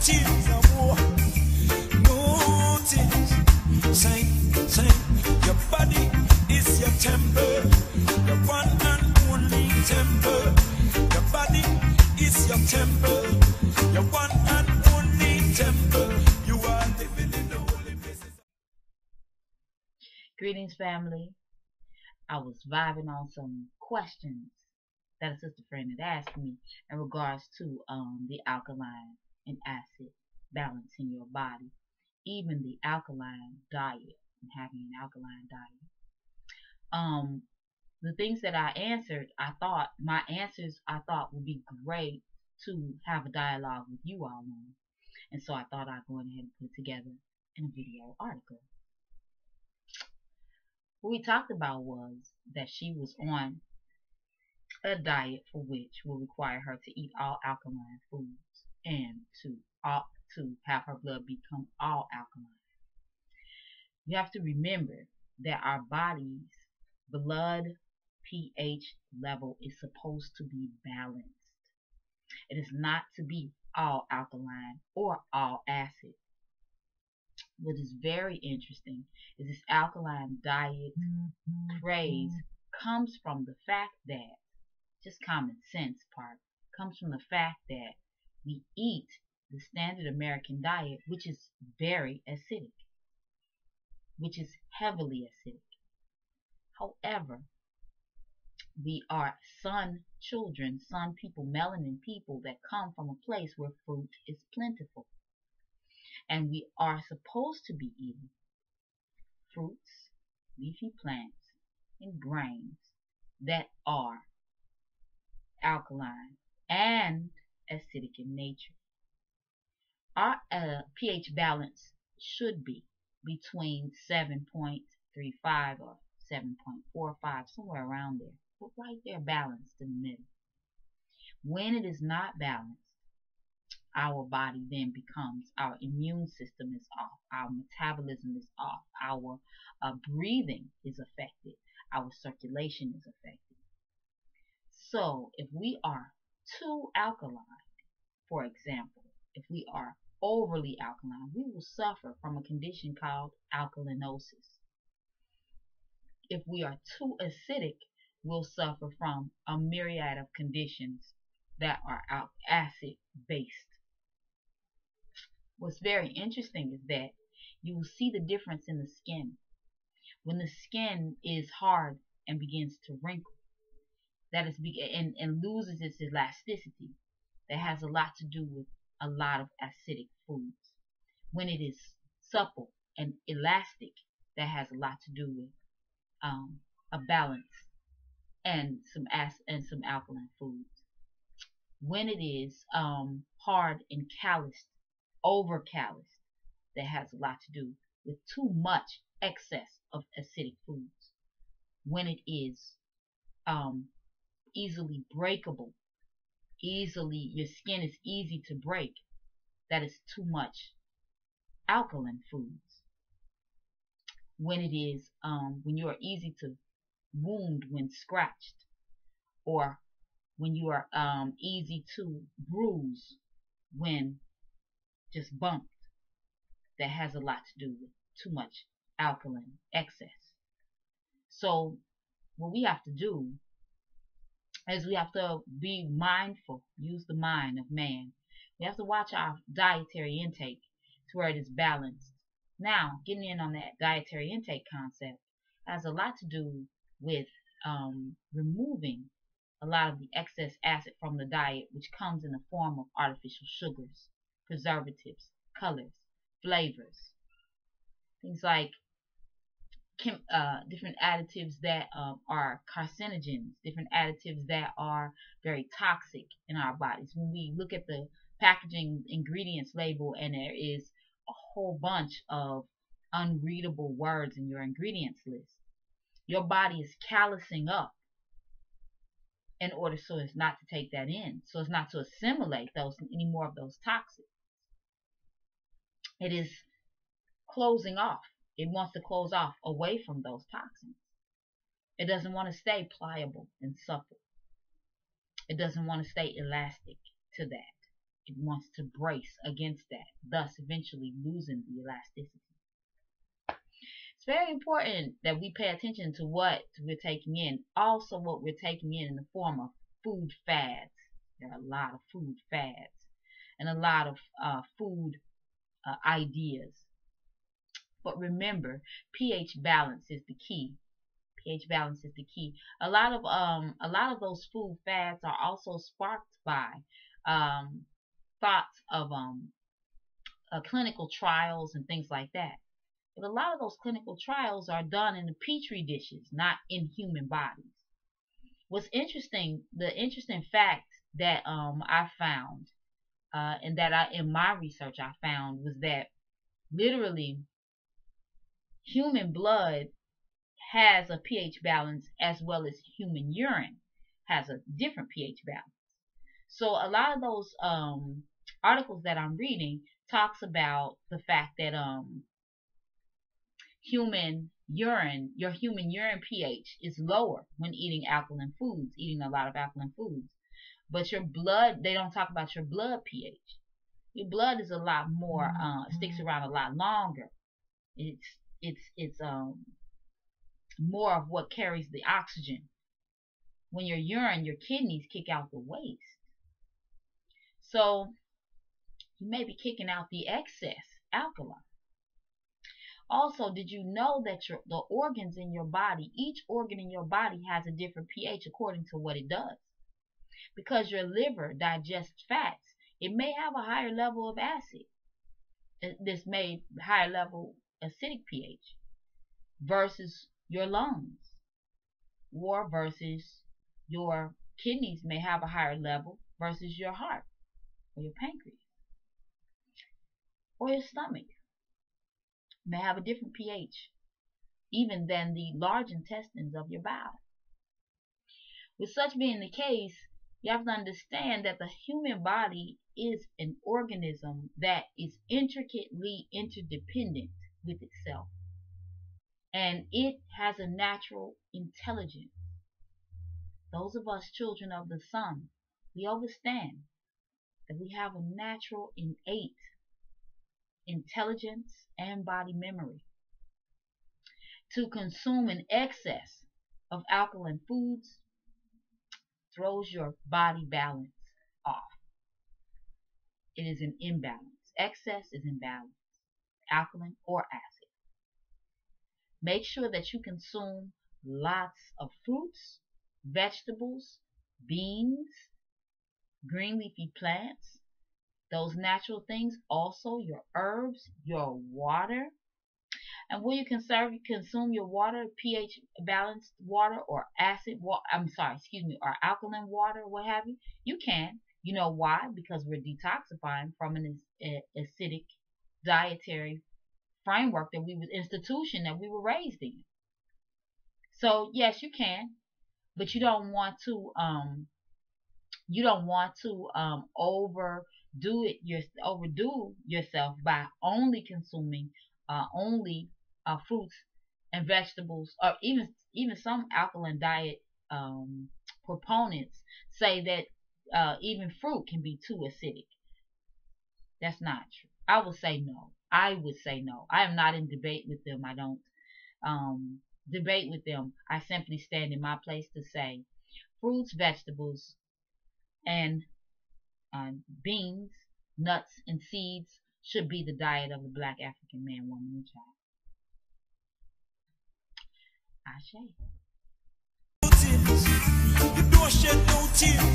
Notice no more. Notice. Say, your body is your temple. Your one and only temple. Your body is your temple. Your one and only temple. You are living in the holy places. Greetings, family. I was vibing on some questions that a sister friend had asked me in regards to the alkaline and acid balance in your body, even the alkaline diet and having an alkaline diet. The things that I answered, my answers would be great to have a dialogue with you all on, and so I thought I'd go ahead and put it together in a video article. What we talked about was that she was on a diet for which will require her to eat all alkaline foods and to have her blood become all alkaline. You have to remember that our body's blood pH level is supposed to be balanced. It is not to be all alkaline or all acid. What is very interesting is this alkaline diet craze comes from the fact that, just common sense part, comes from the fact that we eat the standard American diet, which is very acidic, which is heavily acidic. However, we are sun children, sun people, melanin people that come from a place where fruit is plentiful. And we are supposed to be eating fruits, leafy plants, and grains that are alkaline and acidic in nature. Our pH balance should be between 7.35 or 7.45, somewhere around there, but right there balanced in the middle. When it is not balanced, our body then becomes, our immune system is off, our metabolism is off, our breathing is affected, our circulation is affected. So if we are too alkaline, for example, if we are overly alkaline, we will suffer from a condition called alkalinosis. If we are too acidic, we'll suffer from a myriad of conditions that are acid based. What's very interesting is that you will see the difference in the skin. When the skin is hard and begins to wrinkle, that is and loses its elasticity, that has a lot to do with a lot of acidic foods. When it is supple and elastic, that has a lot to do with a balance and some alkaline foods. When it is hard and calloused, over calloused, that has a lot to do with too much excess of acidic foods. When it is easily breakable, your skin is easy to break, that is too much alkaline foods. When it is when you are easy to wound when scratched, or when you are easy to bruise when just bumped, that has a lot to do with too much alkaline excess. So what we have to do is we have to be mindful, use the mind of man. We have to watch our dietary intake to where it is balanced. Now, getting in on that dietary intake concept has a lot to do with removing a lot of the excess acid from the diet, which comes in the form of artificial sugars, preservatives, colors, flavors, things like different additives that are carcinogens, different additives that are very toxic in our bodies. When we look at the packaging ingredients label and there is a whole bunch of unreadable words in your ingredients list, your body is callousing up in order so as not to take that in, so as not to assimilate any more of those toxins. It is closing off. It wants to close off away from those toxins. It doesn't want to stay pliable and supple. It doesn't want to stay elastic to that. it wants to brace against that, thus eventually losing the elasticity. It's very important that we pay attention to what we're taking in. Also, what we're taking in the form of food fads. There are a lot of food fads and a lot of food ideas. But remember, pH balance is the key. pH balance is the key. A lot of those food fads are also sparked by thoughts of clinical trials and things like that. But a lot of those clinical trials are done in the petri dishes, not in human bodies. What's interesting, the interesting fact that I found, and that in my research I found, was that literally human blood has a pH balance as well as human urine has a different pH balance. So a lot of those articles that I'm reading talks about the fact that human urine pH is lower when eating alkaline foods, eating a lot of alkaline foods. But your blood, they don't talk about your blood pH. Your blood is a lot more, sticks around a lot longer. It's more of what carries the oxygen. When your urine, your kidneys kick out the waste. So you may be kicking out the excess alkali. Also, did you know that the organs in your body, each organ in your body has a different pH according to what it does? Because your liver digests fats, it may have a higher level of acid. This may higher level acidic pH versus your lungs, or versus your kidneys may have a higher level versus your heart or your pancreas or your stomach may have a different pH even than the large intestines of your bowel. With such being the case, you have to understand that the human body is an organism that is intricately interdependent with itself. And it has a natural intelligence. Those of us children of the sun, we understand that we have a natural innate intelligence and body memory. To consume an excess of alkaline foods throws your body balance off. It is an imbalance. Excess is imbalance, alkaline or acid. Make sure that you consume lots of fruits, vegetables, beans, green leafy plants, those natural things, also your herbs, your water. And will you consume your water, pH balanced water, or acid water, or alkaline water, what have you? You can. You know why? Because we're detoxifying from an acidic dietary framework institution that we were raised in. So yes, you can, but you don't want to overdo yourself by only consuming fruits and vegetables, or even some alkaline diet proponents say that even fruit can be too acidic. That's not true. I would say no. I am not in debate with them. I don't debate with them. I simply stand in my place to say fruits, vegetables, and beans, nuts, and seeds should be the diet of the black African man, woman, and child. Ashe. You don't shed no tears.